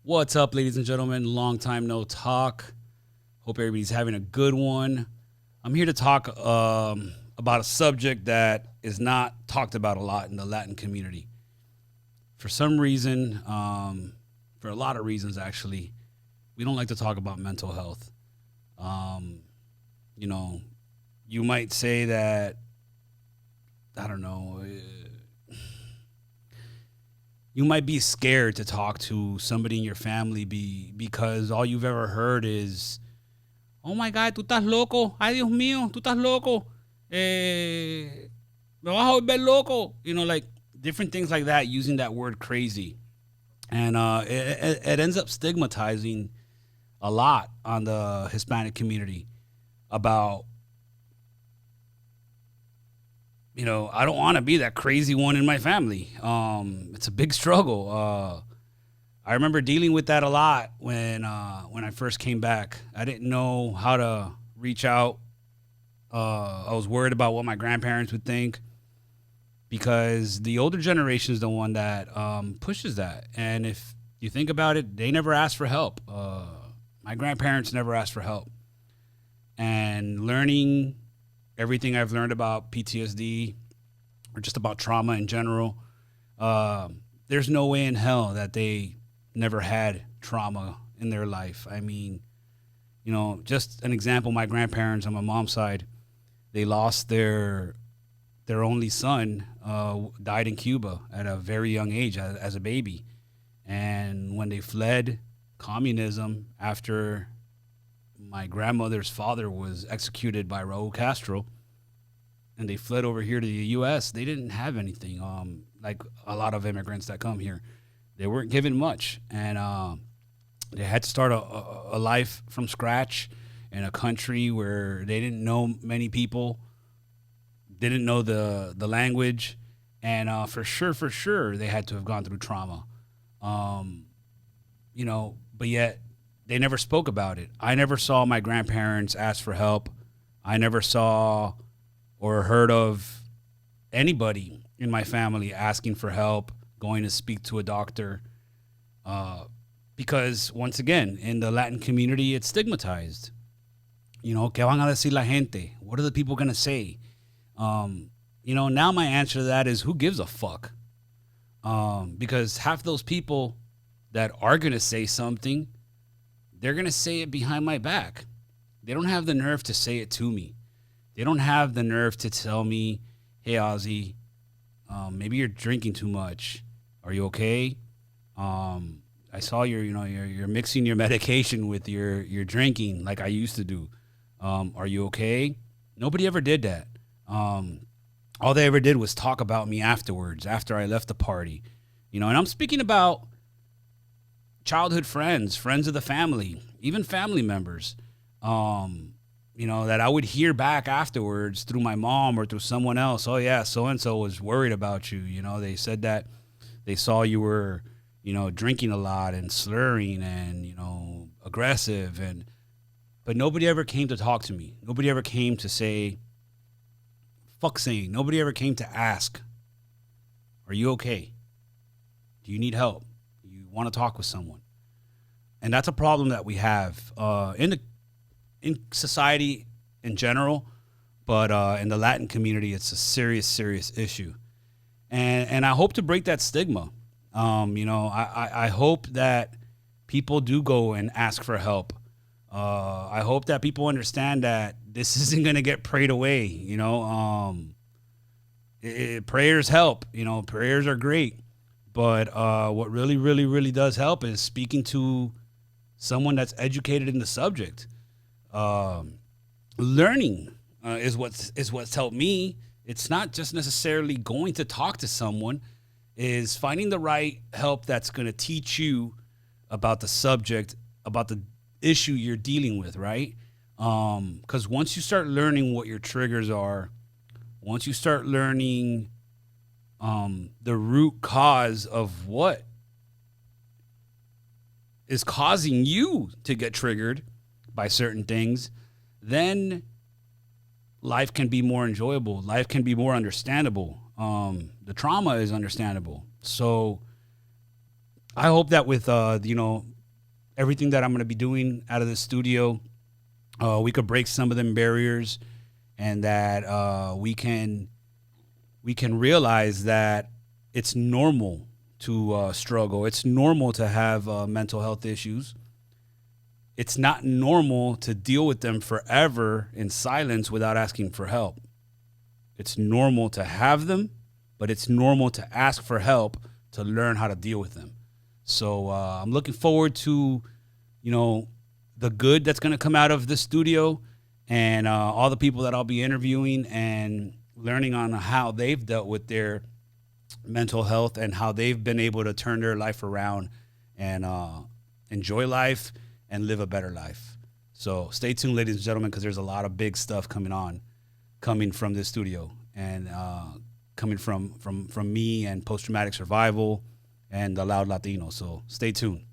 What's up, ladies and gentlemen? Long time no talk. Hope everybody's having a good one. I'm here to talk about a subject that is not talked about a lot in the Latin community. For some reason, for a lot of reasons actually, we don't like to talk about mental health. Um, you know, you might say that, I don't know, you might be scared to talk to somebody in your family because all you've ever heard is, oh my God, tú estás loco. Ay, Dios mío, tú estás loco. Me vas a volver loco. Like different things like that, using that word crazy. And it ends up stigmatizing a lot on the Hispanic community about, I don't want to be that crazy one in my family. It's a big struggle. I remember dealing with that a lot when I first came back. I didn't know how to reach out. I was worried about what my grandparents would think because the older generation is the one that pushes that. And if you think about it, they never asked for help. My grandparents never asked for help. And learning everything I've learned about PTSD or just about trauma in general, there's no way in hell that they never had trauma in their life. I mean, just an example, my grandparents on my mom's side, they lost their only son, died in Cuba at a very young age as a baby. And when they fled communism after my grandmother's father was executed by Raul Castro, and they fled over here to the U.S., they didn't have anything. Like a lot of immigrants that come here, they weren't given much, and they had to start a life from scratch in a country where they didn't know many people, didn't know the language, and for sure, they had to have gone through trauma. But yet they never spoke about it. I never saw my grandparents ask for help. I never saw or heard of anybody in my family asking for help, going to speak to a doctor. Because once again, in the Latin community, it's stigmatized. ¿Qué van a decir la gente? What are the people going to say? Now my answer to that is who gives a fuck? Because half those people that are going to say something, they're going to say it behind my back. They don't have the nerve to say it to me. They don't have the nerve to tell me, hey, Ozzy, maybe you're drinking too much. Are you okay? I saw you're mixing your medication with your drinking like I used to do. Are you okay? Nobody ever did that. All they ever did was talk about me afterwards, after I left the party. And I'm speaking about childhood friends of the family, even family members, that I would hear back afterwards through my mom or through someone else. Oh yeah, so-and-so was worried about you. They said that they saw you were, drinking a lot and slurring and, aggressive. But nobody ever came to talk to me. Nobody ever came to say, fuck saying. Nobody ever came to ask, are you okay? Do you need help? You want to talk with someone? And that's a problem that we have in society in general, but in the Latin community, it's a serious issue. And I hope to break that stigma. I hope that people do go and ask for help. I hope that people understand that this isn't going to get prayed away. Prayers help. Prayers are great. But what really does help is speaking to someone that's educated in the subject. Learning is what's helped me. It's not just necessarily going to talk to someone. Is finding the right help that's going to teach you about the subject, about the issue you're dealing with, right? Because once you start learning what your triggers are, once you start learning the root cause of what is causing you to get triggered by certain things, then life can be more enjoyable. Life can be more understandable. The trauma is understandable. So I hope that with everything that I'm going to be doing out of the studio, we could break some of them barriers, and that we can realize that it's normal to struggle. It's normal to have mental health issues. It's not normal to deal with them forever in silence without asking for help. It's normal to have them, but it's normal to ask for help to learn how to deal with them. So I'm looking forward to, you know, the good that's going to come out of this studio, and all the people that I'll be interviewing and learning on how they've dealt with their mental health and how they've been able to turn their life around and enjoy life and live a better life. So stay tuned, ladies and gentlemen, because there's a lot of big stuff coming from this studio, and coming from me and post-traumatic survival and the Loud Latino. So stay tuned.